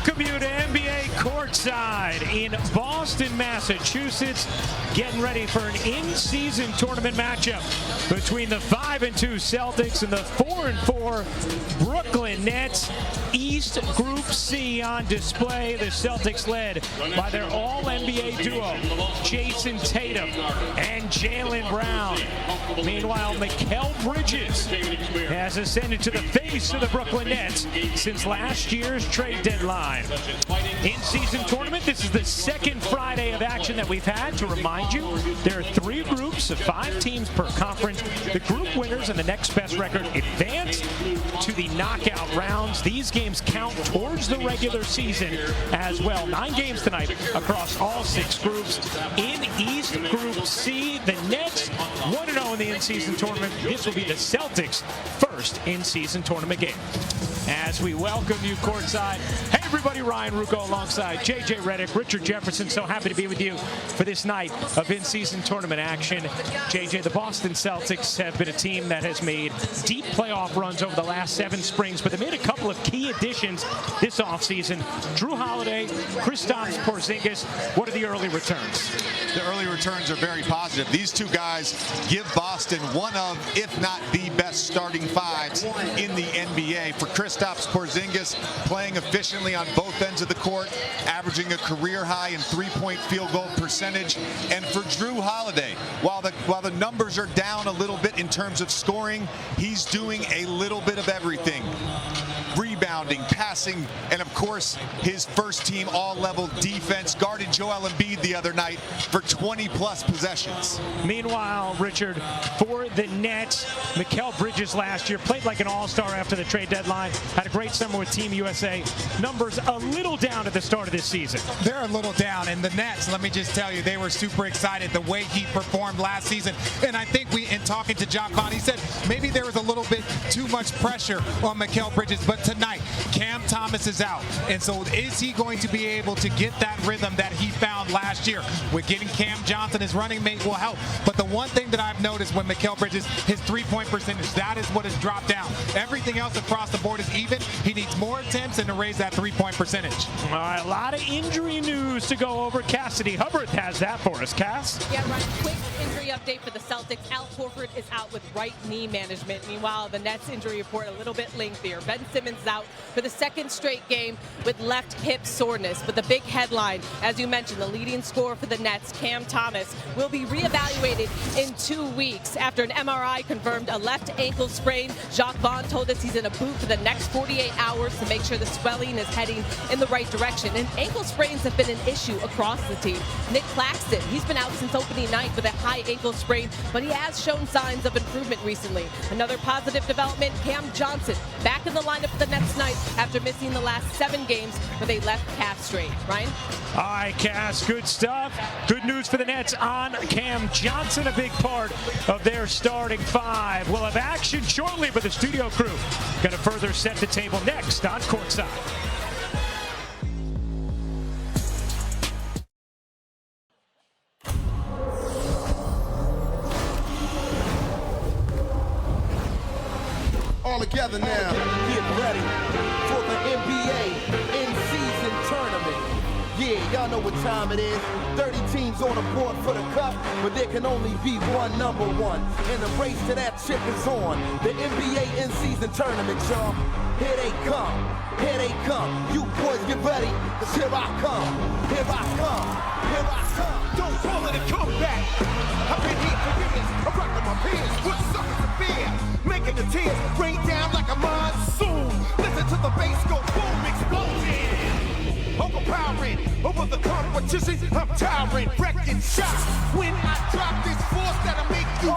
welcome you to NBA Courtside in Boston, Massachusetts. Getting ready for an in-season tournament matchup between the 5-2 Celtics and the 4-4 Brooklyn Nets. East Group C on display. The Celtics led by their all-NBA duo, Jason Tatum and Jaylen Brown. Meanwhile, Mikal Bridges has ascended to the face of the Brooklyn Nets since last year's trade deadline. In-season tournament, this is the second Friday of action that we've had. To remind you, there are 3 groups of 5 teams per conference. The group winners and the next best record advance to the knockout rounds. These games count towards the regular season as well. 9 games tonight across all 6 groups. In East Group C, the Nets 1-0 in the in-season tournament. This will be the Celtics' first in-season tournament game. As we welcome you courtside. Hey everybody, Ryan Rucco alongside JJ Redick, Richard Jefferson. So happy to be with you for this night of in-season tournament action. JJ, the Boston Celtics have been a team that has made deep playoff runs over the last 7 springs, but they made a couple of key additions this offseason. Drew Holiday, Kristaps Porzingis. What are the early returns? The early returns are very positive. These 2 guys give Boston one of, if not the best starting 5s in the NBA. For Kristaps Porzingis, playing efficiently on both ends of the court, averaging a career high in 3-point field goal percentage. And for Drew Holiday, while the numbers are down a little bit in terms of scoring, he's doing a little bit of everything. Rebounding, passing, and of course, his first-team all-level defense. Guarded Joel Embiid the other night for 20-plus possessions. Meanwhile, Richard, for the Nets, Mikal Bridges last year played like an all-star after the trade deadline. Had a great summer with Team USA. Numbers a little down at the start of this season. They're a little down, and the Nets, let me just tell you, they were super excited the way he performed last season. And I think in talking to John Bond, he said maybe there was a little bit too much pressure on Mikal Bridges, but tonight, Cam Thomas is out. And so is he going to be able to get that rhythm that he found last year? With getting Cam Johnson, his running mate, will help. But the one thing that I've noticed when Mikal Bridges, his 3-point percentage, that is what has dropped down. Everything else across the board is even. He needs more attempts and to raise that 3-point percentage. All right, a lot of injury news to go over. Cassidy Hubbard has that for us. Cass? Yeah, right. Quick injury update for the Celtics. Al Horford is out with right knee management. Meanwhile, the Nets injury report a little bit lengthier. Ben Simmons is out for the 2nd straight game with left hip soreness. But the big headline, as you mentioned, the leading scorer for the Nets, Cam Thomas, will be reevaluated in 2 weeks after an MRI confirmed a left ankle sprain. Jacques Vaughn told us he's in a boot for the next 48 hours to make sure the swelling is heading in the right direction. And ankle sprains have been an issue across the team. Nick Claxton, he's been out since opening night with a high ankle sprain, but he has shown signs of improvement recently. Another positive development, Cam Johnson back in the lineup for the Nets tonight after missing the last 7 games with a left calf strain. Ryan? All right, Cass, good stuff. Good news for the Nets on Cam Johnson, a big part of their starting 5. We'll have action shortly, but the studio crew going to further set the table next on Courtside. All together now, get ready for the NBA in-season tournament. Yeah, y'all know what time it is. 30 teams on the board for the cup, but there can only be one number 1. And the race to that chip is on. The NBA in-season tournament, y'all. Here they come, here they come. You boys get ready, cause here I come, here I come, here I come. Don't call it a comeback. I've been here for years, I'm rocking my pants with suckers and fear. Making the tears rain down like a monsoon. Listen to the bass go boom, explosion. Overpowering over the competition, I'm towering, wrecking shots. When I drop this force that'll make you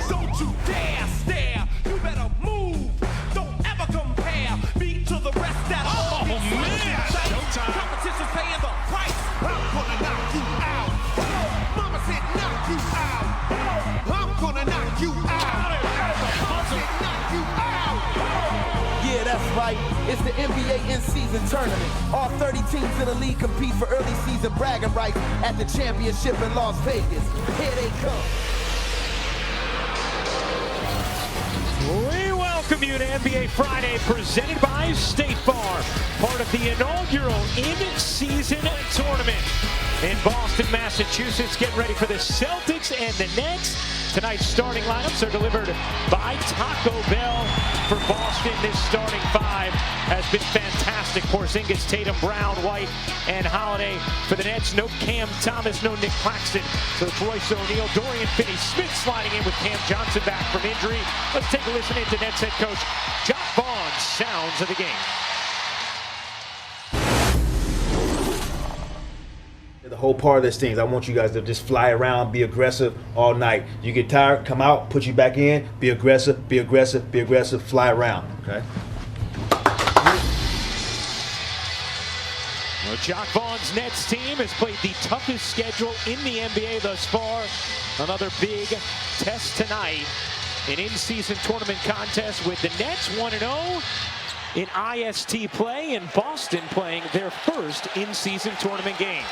don't you dare stare, you better move. Don't ever compare me to the rest that showtime. Competition's paying the price. I'm gonna knock you out. Mama said knock you out. I'm gonna knock you out. Mama said knock you out. Yeah, that's right. It's the NBA in-season tournament. All 30 teams in the league compete for early season bragging rights at the championship in Las Vegas. Here they come. We welcome welcome you to NBA Friday, presented by State Farm, part of the inaugural in-season tournament in Boston, Massachusetts. Getting ready for the Celtics and the Nets. Tonight's starting lineups are delivered by Taco Bell. For Boston, this starting five has been fantastic. Porzingis, Tatum, Brown, White, and Holiday. For the Nets, no Cam Thomas, no Nick Claxton. So it's Royce O'Neal, Dorian Finney-Smith sliding in with Cam Johnson back from injury. Let's take a listen into Nets head coach Jock Vaughn's sounds of the game. The whole part of this thing is I want you guys to just fly around, be aggressive all night. You get tired, come out, put you back in, be aggressive, be aggressive, be aggressive, fly around, okay? Well, Jock Vaughn's Nets team has played the toughest schedule in the NBA thus far. Another big test tonight. An in-season tournament contest with the Nets 1-0 in IST play and Boston playing their first in-season tournament game.